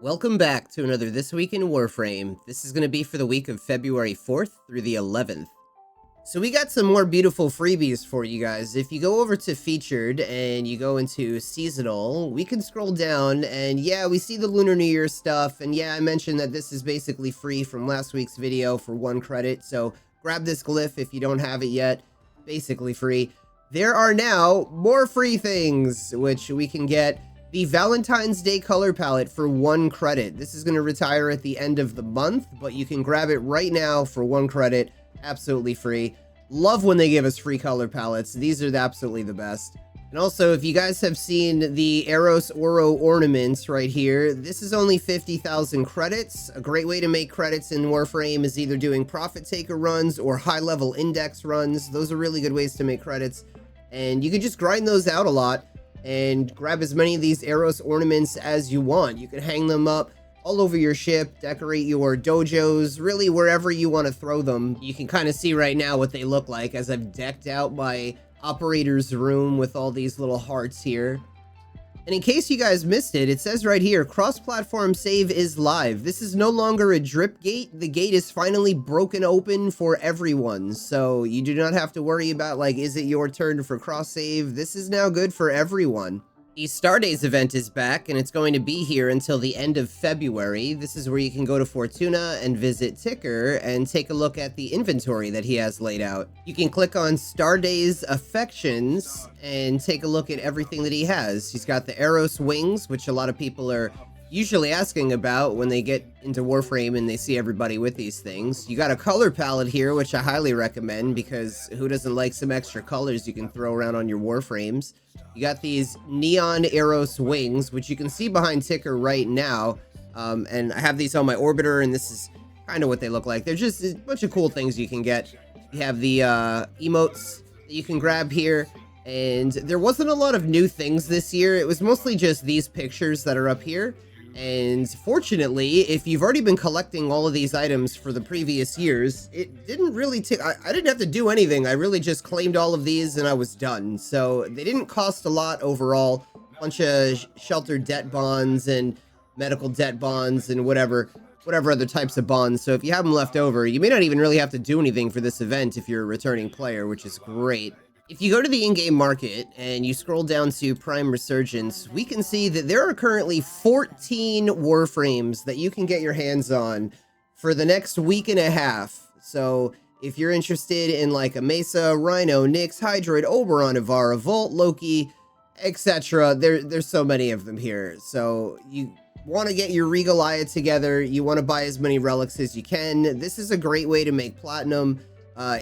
Welcome back to another This Week in Warframe. This is going to be for the week of February 4th through the 11th. So we got some more beautiful freebies for you guys. If you go over to Featured and you go into Seasonal, we can scroll down and yeah, we see the Lunar New Year stuff. And yeah, I mentioned that this is basically free from last week's video for 1 credit. So grab this glyph if you don't have it yet. Basically free. There are now more free things, which we can get. The Valentine's Day color palette for 1 credit. This is going to retire at the end of the month, but you can grab it right now for 1 credit. Absolutely free. Love when they give us free color palettes. These are absolutely the best. And also, if you guys have seen the Eros Oro ornaments right here, this is only 50,000 credits. A great way to make credits in Warframe is either doing profit taker runs or high level index runs. Those are really good ways to make credits. And you can just grind those out a lot and grab as many of these Eros ornaments as you want. You can hang them up all over your ship, decorate your dojos, really wherever you want to throw them. You can kind of see right now what they look like as I've decked out my operator's room with all these little hearts here. And in case you guys missed it, it says right here, cross-platform save is live. This is no longer a drip gate. The gate is finally broken open for everyone. So you do not have to worry about like, is it your turn for cross save? This is now good for everyone. The Star Days event is back, and it's going to be here until the end of February. This is where you can go to Fortuna and visit Ticker and take a look at the inventory that he has laid out. You can click on Star Days Affections and take a look at everything that he has. He's got the Eros wings, which a lot of people are usually asking about when they get into Warframe and they see everybody with these things. You got a color palette here, which I highly recommend because who doesn't like some extra colors you can throw around on your Warframes? You got these neon Eros wings, which you can see behind Ticker right now. And I have these on my orbiter, and this is kind of what they look like. They're just a bunch of cool things you can get. You have the emotes that you can grab here. And there wasn't a lot of new things this year. It was mostly just these pictures that are up here. And fortunately, if you've already been collecting all of these items for the previous years, it didn't really take, I didn't have to do anything. I really just claimed all of these and I was done. So they didn't cost a lot overall. A bunch of shelter debt bonds and medical debt bonds and whatever other types of bonds. So if you have them left over, you may not even really have to do anything for this event if you're a returning player, which is great. If you go to the in-game market and you scroll down to Prime Resurgence, we can see that there are currently 14 Warframes that you can get your hands on for the next week and a half. So if you're interested in like a Mesa, Rhino, Nyx, Hydroid, Oberon, Ivara, Volt, Loki, etc., there's so many of them here. So you want to get your Regal Aya together, you want to buy as many relics as you can. This is a great way to make platinum.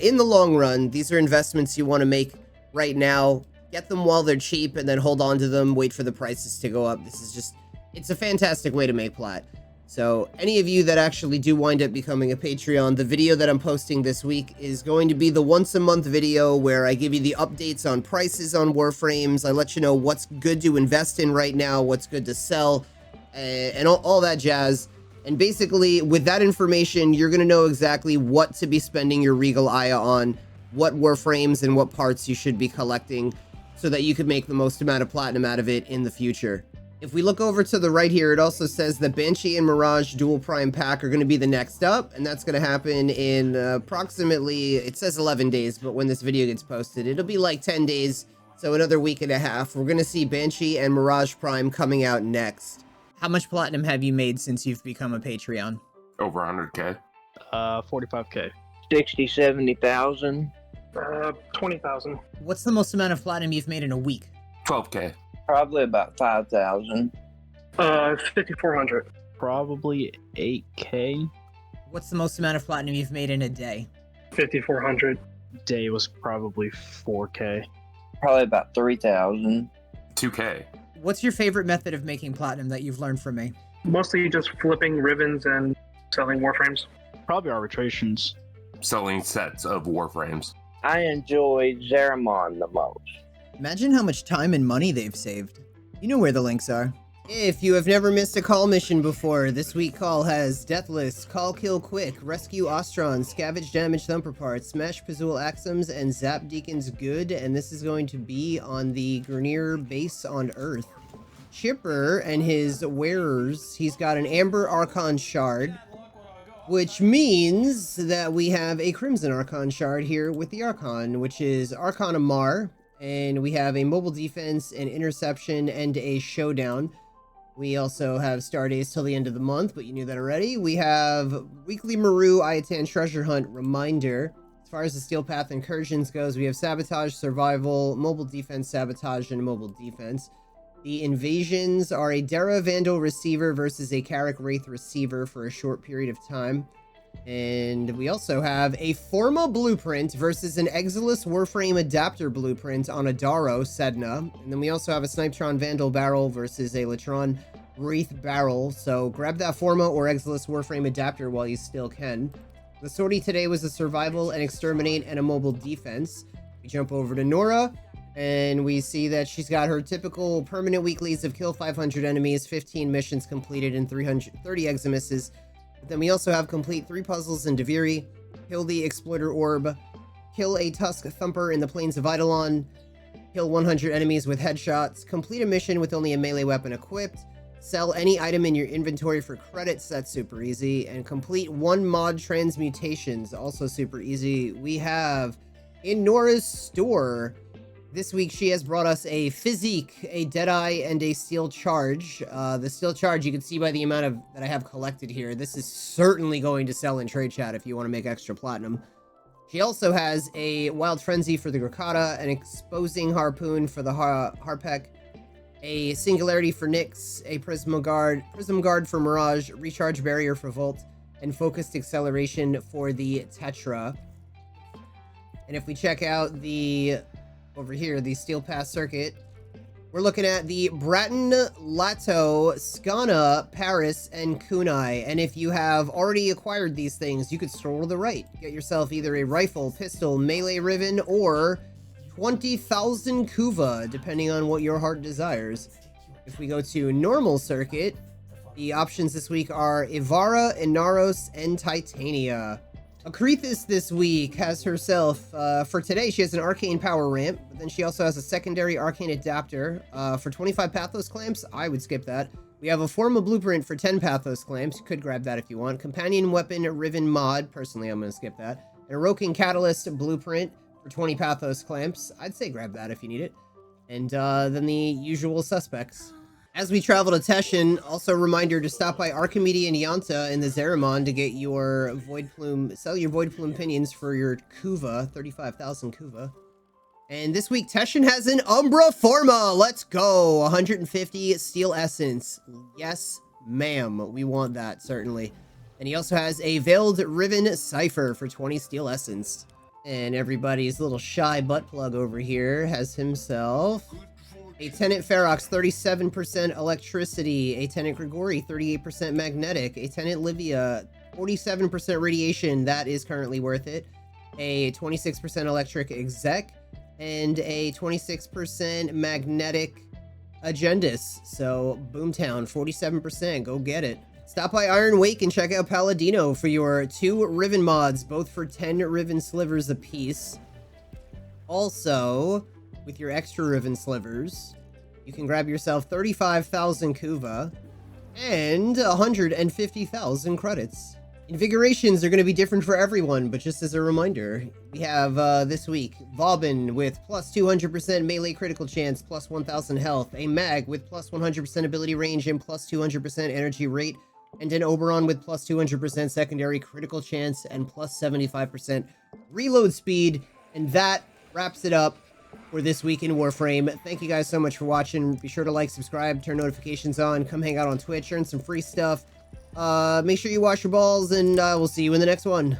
In the long run, these are investments you want to make right now. Get them while they're cheap and then hold on to them, wait for the prices to go up. This is just, it's a fantastic way to make plat. So any of you that actually do wind up becoming a Patreon, the video that I'm posting this week is going to be the once a month video where I give you the updates on prices on Warframes. I let you know what's good to invest in right now, what's good to sell, and all that jazz. And basically, with that information, you're going to know exactly what to be spending your Regal Aya on, what Warframes and what parts you should be collecting, so that you can make the most amount of platinum out of it in the future. If we look over to the right here, it also says the Banshee and Mirage Dual Prime Pack are going to be the next up, and that's going to happen in approximately, it says 11 days, but when this video gets posted, it'll be like 10 days, so another week and a half. We're going to see Banshee and Mirage Prime coming out next. How much platinum have you made since you've become a Patreon? Over 100K. 45K. 60, 70,000. 20,000. What's the most amount of platinum you've made in a week? 12K. Probably about 5,000. 5,400. Probably 8K. What's the most amount of platinum you've made in a day? 5,400. Day was probably 4K. Probably about 3,000. 2K. What's your favorite method of making platinum that you've learned from me? Mostly just flipping ribbons and selling Warframes. Probably arbitrations. Selling sets of Warframes. I enjoy Zeramon the most. Imagine how much time and money they've saved. You know where the links are. If you have never missed a call mission before, this week call has Deathless, Call Kill Quick, Rescue Ostron, Scavenge Damage Thumper Parts, Smash Pazul Axums, and Zap Deacon's Good, and this is going to be on the Grineer base on Earth. Chipper and his wearers, he's got an Amber Archon Shard, which means that we have a Crimson Archon Shard here with the Archon, which is Archon Amar, and we have a mobile defense, an interception, and a showdown. We also have star days till the end of the month, but you knew that already. We have weekly Maru Ayatan treasure hunt reminder. As far as the Steel Path incursions goes, we have sabotage, survival, mobile defense, sabotage, and mobile defense. The invasions are a Dara Vandal receiver versus a Carrick Wraith receiver for a short period of time. And we also have a Forma blueprint versus an Exilus Warframe adapter blueprint on a Daro Sedna. And then we also have a Snipetron Vandal barrel versus a Latron Wraith barrel. So grab that Forma or Exilus Warframe adapter while you still can. The sortie today was a survival, an exterminate, and a mobile defense. We jump over to Nora, and we see that she's got her typical permanent weeklies of kill 500 enemies, 15 missions completed, and 330 Eximuses. But then we also have complete 3 puzzles in Deviri, kill the Exploiter Orb, kill a Tusk Thumper in the Plains of Eidolon, kill 100 enemies with headshots, complete a mission with only a melee weapon equipped, sell any item in your inventory for credits, that's super easy, and complete 1 mod transmutations, also super easy. We have in Nora's store, this week she has brought us a Physique, a Deadeye, and a Steel Charge. The Steel Charge you can see by the amount that I have collected here. This is certainly going to sell in trade chat if you want to make extra platinum. She also has a Wild Frenzy for the Grakata, an Exposing Harpoon for the Harpek, a Singularity for Nyx, a Prism Guard for Mirage, Recharge Barrier for Volt, and Focused Acceleration for the Tetra. And if we check out over here, the Steel Pass circuit, we're looking at the Bratton, Lato, Skana, Paris, and Kunai. And if you have already acquired these things, you could stroll to the right. Get yourself either a rifle, pistol, melee ribbon, or 20,000 Kuva, depending on what your heart desires. If we go to normal circuit, the options this week are Ivara, Inaros, and Titania. Akrithis this week has herself, for today, she has an Arcane Power Ramp, but then she also has a secondary Arcane Adapter. For 25 Pathos Clamps, I would skip that. We have a Forma Blueprint for 10 Pathos Clamps. You could grab that if you want. Companion Weapon Riven Mod. Personally, I'm going to skip that. And a Roken Catalyst Blueprint for 20 Pathos Clamps. I'd say grab that if you need it. And then the usual suspects. As we travel to Teshin, also a reminder to stop by Archimede and Yanta in the Zeramon to get your Void Plume, sell your Void Plume Pinions for your Kuva, 35,000 Kuva. And this week, Teshin has an Umbra Forma. Let's go. 150 Steel Essence. Yes, ma'am. We want that, certainly. And he also has a Veiled Riven Cipher for 20 Steel Essence. And everybody's little shy butt plug over here has himself a Tenant Ferox, 37% electricity, a Tenant Grigori, 38% magnetic, a Tenant Livia, 47% radiation, that is currently worth it, a 26% electric exec, and a 26% magnetic agendus. So, Boomtown, 47%, go get it. Stop by Iron Wake and check out Palladino for your 2 Riven mods, both for 10 Riven slivers apiece. Also, with your extra Riven slivers, you can grab yourself 35,000 Kuva and 150,000 credits. Invigorations are going to be different for everyone, but just as a reminder, we have this week Vauban with plus 200% melee critical chance, plus 1,000 health, a Mag with plus 100% ability range and plus 200% energy rate, and an Oberon with plus 200% secondary critical chance and plus 75% reload speed. And that wraps it up for this week in Warframe. Thank you guys so much for watching. Be sure to like, subscribe, turn notifications on, come hang out on Twitch, earn some free stuff. Make sure you wash your balls, and we'll see you in the next one.